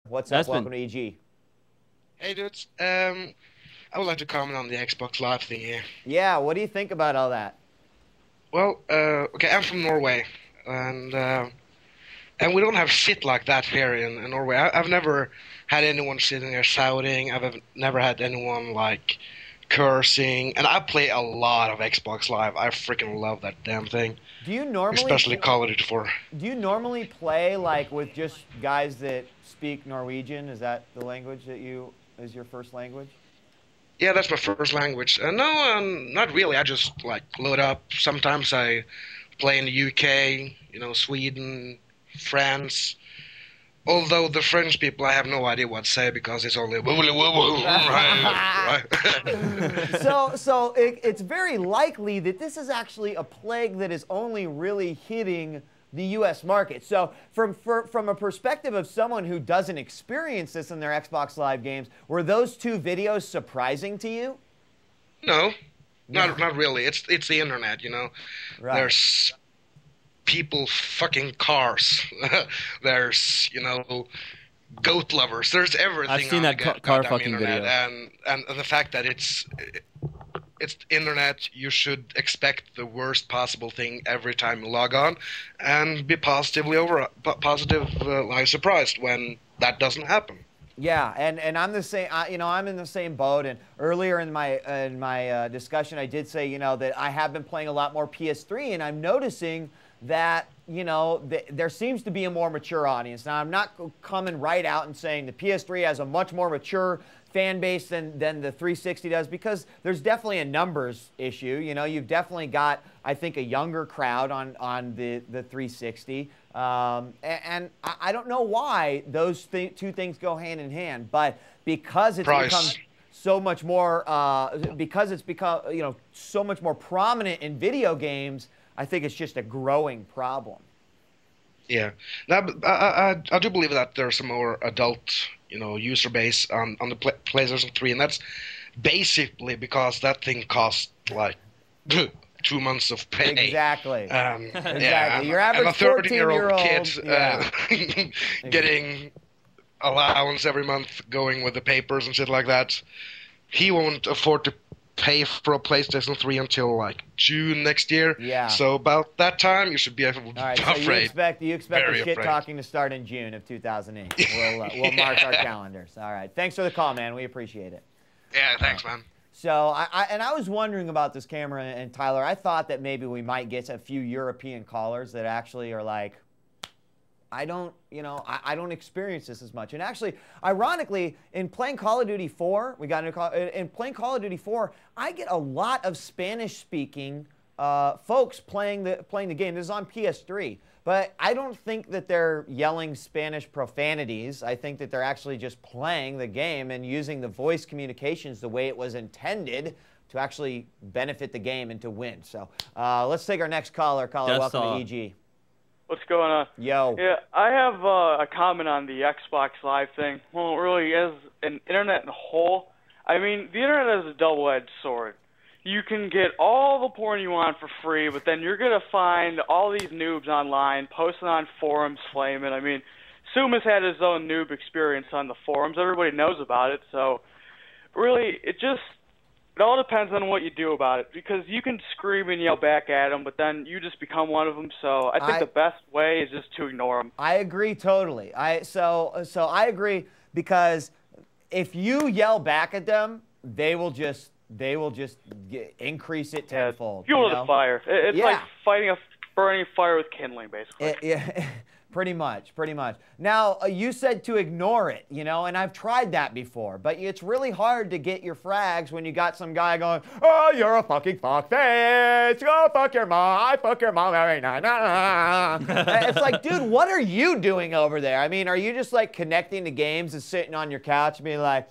What's up? Welcome to EG. Hey dudes, I would like to comment on the Xbox Live thing here. Yeah, what do you think about all that? Well, okay, I'm from Norway, and we don't have shit like that here in Norway. I've never had anyone sitting there shouting. I've never had anyone like cursing, and I play a lot of Xbox Live. I freaking love that damn thing. Do you normally, especially Call of Duty 4. Do you normally play like with just guys that speak Norwegian? Is that the language that is your first language? Yeah, that's my first language. No, not really. I just like load up. Sometimes I play in the UK, Sweden, France. Although the French people, I have no idea what to say because it's only right. So it's very likely that this is actually a plague that is only really hitting the U.S. market. So from a perspective of someone who doesn't experience this in their Xbox Live games, were those two videos surprising to you? No, not really. It's the internet, Right. There's people fucking cars. There's, goat lovers. There's everything. I've seen that car fucking internet. video. And the fact that it's internet, you should expect the worst possible thing every time you log on, and be positively surprised when that doesn't happen. Yeah, and I'm the same. I'm in the same boat. And earlier in my discussion, I did say that I have been playing a lot more PS3, and I'm noticing that there seems to be a more mature audience. Now, I'm not coming right out and saying the PS3 has a much more mature fan base than the 360 does, because there's definitely a numbers issue. You've definitely got, I think, a younger crowd on the 360. And I don't know why those two things go hand in hand, but because it's become so much more, because it's become so much more prominent in video games, I think it's just a growing problem. Yeah, now I do believe that there's a more adult, user base on the PlayStation 3, and that's basically because that thing costs like 2 months of pay. Exactly. Exactly. Yeah, your average 13-year-old kid yeah. getting allowance every month, going with the papers and shit like that, he won't afford to pay for a PlayStation 3 until like June next year. Yeah. So about that time, you should be afraid. All right, so you expect the shit talking to start in June of 2008. We'll mark our calendars. All right. Thanks for the call, man. We appreciate it. Yeah, thanks, man. So I was wondering about this camera, and Tyler, I thought that maybe we might get a few European callers that actually are like, I don't experience this as much. And actually, ironically, in playing Call of Duty 4, in playing Call of Duty 4, I get a lot of Spanish-speaking folks playing the game. This is on PS3, but I don't think that they're yelling Spanish profanities. I think that they're actually just playing the game and using the voice communications the way it was intended to actually benefit the game and to win. So let's take our next caller. Caller, welcome to EG. What's going on? Yo. Yeah, I have a comment on the Xbox Live thing. Well, really, as an internet in a whole, I mean, the internet is a double-edged sword. You can get all the porn you want for free, but then you're going to find all these noobs online posting on forums flaming. I mean, Suma's had his own noob experience on the forums. Everybody knows about it, so really, it all depends on what you do about it, because you can scream and yell back at them, but then you just become one of them. So I think the best way is just to ignore them. I agree totally. So I agree, because if you yell back at them, they will just increase it tenfold. Fuel the fire. It's like burning fire with kindling, basically. Yeah. Pretty much. Now, you said to ignore it, and I've tried that before, but it's really hard to get your frags when you got some guy going, oh, you're a fucking fuckface, go fuck your mom, I fuck your mom every night. It's like, dude, what are you doing over there? I mean, are you just like connecting to games and sitting on your couch and being like,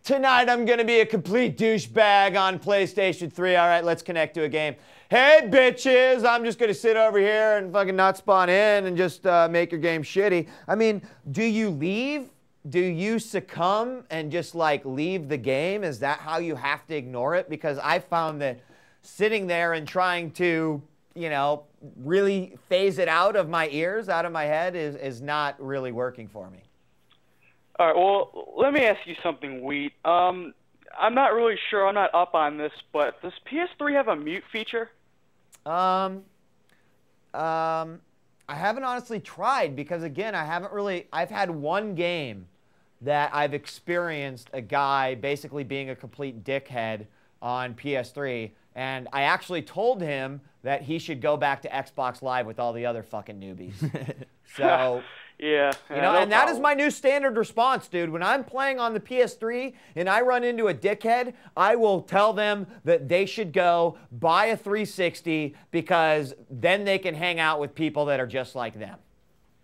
tonight I'm going to be a complete douchebag on PlayStation 3, all right, let's connect to a game. Hey, bitches, I'm just going to sit over here and fucking not spawn in and just make your game shitty. I mean, do you leave? Do you succumb and just, like, leave the game? Is that how you have to ignore it? Because I found that sitting there and trying to, really phase it out of my ears, out of my head, is not really working for me. All right, well, let me ask you something, Wheat. I'm not really sure. I'm not up on this, but does PS3 have a mute feature? I haven't honestly tried because, again, I've had one game that I've experienced a guy basically being a complete dickhead on PS3, and I actually told him that he should go back to Xbox Live with all the other fucking newbies. So, yeah, you know, and that is my new standard response, dude. When I'm playing on the PS3 and I run into a dickhead, I will tell them that they should go buy a 360 because then they can hang out with people that are just like them.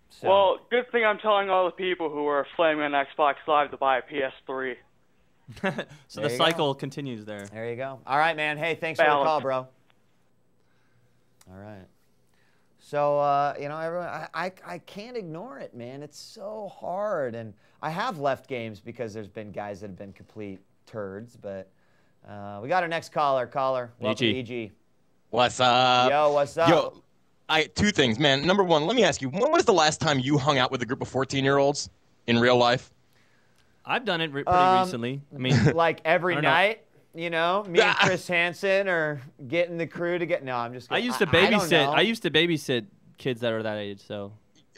So. Well, good thing I'm telling all the people who are flaming on Xbox Live to buy a PS3. So the cycle continues there. There you go. All right, man. Hey, thanks for the call, bro. All right. So, you know, everyone, I can't ignore it, man. It's so hard. And I have left games because there's been guys that have been complete turds. But we got our next caller. Welcome, EG. What's up? Yo, what's up? Yo, two things, man. Number one, let me ask you, when was the last time you hung out with a group of 14-year-olds in real life? I've done it pretty recently. I mean, like every night, you know, me and Chris Hansen are getting the crew to get. No, I'm just kidding. I used to babysit. I used to babysit kids that were that age. So.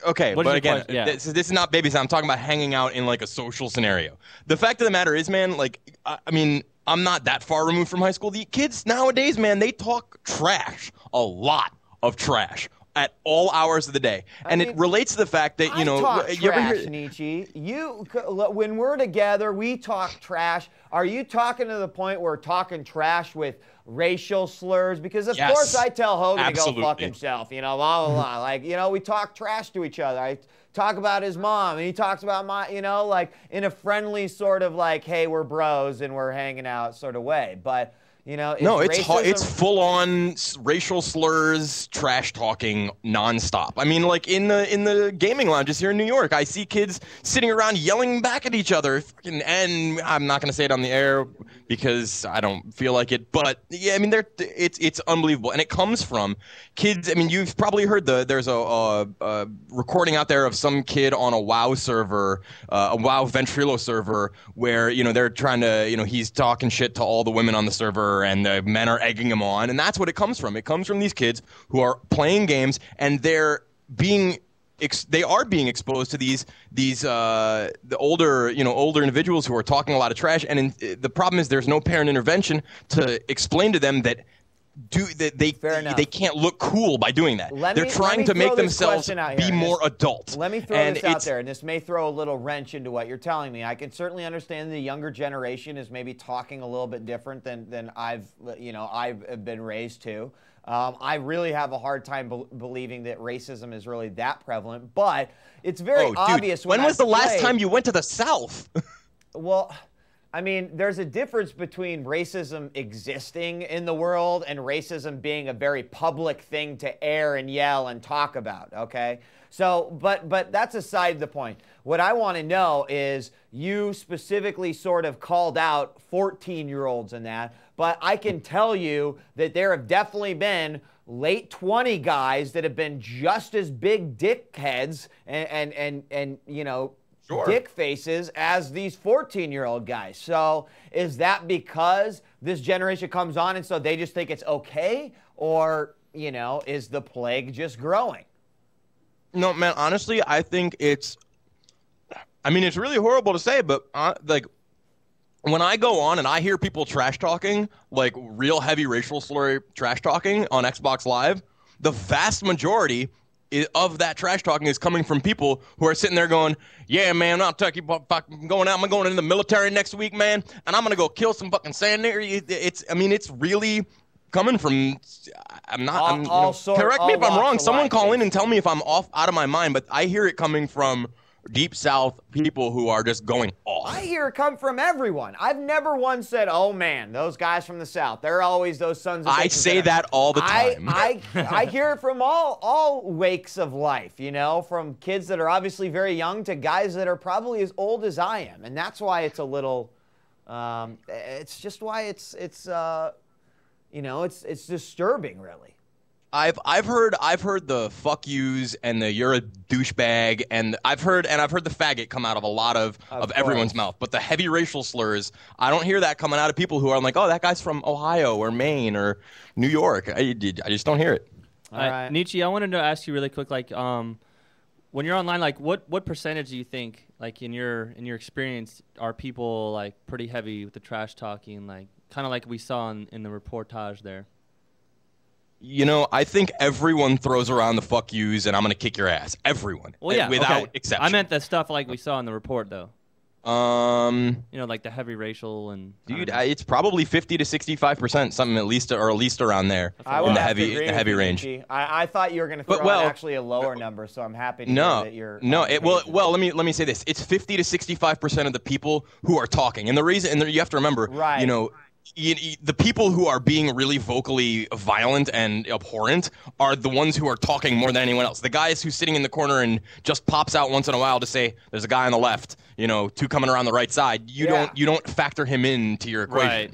Okay, but again, this is not babysitting. I'm talking about hanging out in like a social scenario. The fact of the matter is, man, like, I mean, I'm not that far removed from high school. The kids nowadays, man, they talk trash, a lot of trash. At all hours of the day, and it relates to the fact that you know. Talk trash, Nietzsche. When we're together, we talk trash. Are you talking to the point where we're talking trash with racial slurs? Because of course I tell Hogan to go fuck himself. You know, blah blah blah. Like, you know, we talk trash to each other. I talk about his mom, and he talks about my, you know, like in a friendly sort of like, hey, we're bros and we're hanging out sort of way, but. You know, it's full-on racial slurs, trash talking nonstop. I mean, like in the gaming lounges here in New York, I see kids sitting around yelling back at each other, and I'm not going to say it on the air because I don't feel like it. But yeah, I mean, it's unbelievable, and it comes from kids. I mean, you've probably heard there's a recording out there of some kid on a WoW server, a WoW Ventrilo server, where you know they're trying to, you know, he's talking shit to all the women on the server. And the men are egging him on, and that's what it comes from. It comes from these kids who are playing games, and they are being exposed to the older individuals who are talking a lot of trash. And the problem is there's no parent intervention to explain to them that they can't look cool by doing that. They're trying to make themselves be more adult. Let me throw this out there, and this may throw a little wrench into what you're telling me. I can certainly understand the younger generation is maybe talking a little bit different than I've been raised to. I really have a hard time believing that racism is really that prevalent, but it's very obvious. When was the last time you went to the South? Well, I mean, there's a difference between racism existing in the world and racism being a very public thing to air and yell and talk about, okay? So, but that's aside the point. What I want to know is you specifically sort of called out 14-year-olds in that, but I can tell you that there have definitely been late 20 guys that have been just as big dickheads and you know, dick faces as these 14-year-old guys. So is that because this generation comes on and so they just think it's okay? Or, you know, is the plague just growing? No, man, honestly, I think it's really horrible to say, but like when I go on and I hear people trash talking, like real heavy racial slur trash talking on Xbox Live, the vast majority of that trash talking is coming from people who are sitting there going, yeah, man, I'm going out. I'm going into the military next week, man, and I'm going to go kill some fucking sand there. It's really coming from, correct me if I'm wrong. Someone call in and tell me if I'm out of my mind, but I hear it coming from Deep South people who are just going off. I hear it come from everyone. I've never once said, oh man, those guys from the South, they're always those sons of bitches. I say that all the time. I hear it from all wakes of life, you know, from kids that are obviously very young to guys that are probably as old as I am. And that's why it's a little, it's just why it's you know, it's disturbing, really. I've heard the fuck yous and the you're a douchebag, and I've heard the faggot come out of a lot of everyone's mouth. But the heavy racial slurs, I don't hear that coming out of people who are like, oh, that guy's from Ohio or Maine or New York. I just don't hear it. All right. Nietzsche, I wanted to ask you really quick, like, when you're online, like, what percentage do you think, like, in your experience, are people like pretty heavy with the trash talking, like, kind of like we saw in the reportage there? You know, I think everyone throws around the fuck yous and I'm going to kick your ass. Everyone. Well, yeah, without exception. I meant the stuff like we saw in the report, though. You know, like the heavy racial and... Dude, it's probably 50 to 65%, something at least around there in the heavy range. I thought you were going to throw out actually a lower number, so I'm happy to hear that you're... No, let me say this. It's 50 to 65% of the people who are talking. And the reason, and you have to remember, you know, the people who are being really vocally violent and abhorrent are the ones who are talking more than anyone else. The guys who's sitting in the corner and just pops out once in a while to say, "There's a guy on the left, you know, two coming around the right side." You don't factor him into your equation.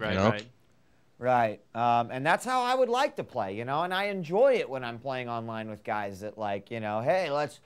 Right. And that's how I would like to play, you know. And I enjoy it when I'm playing online with guys that like, you know, hey, let's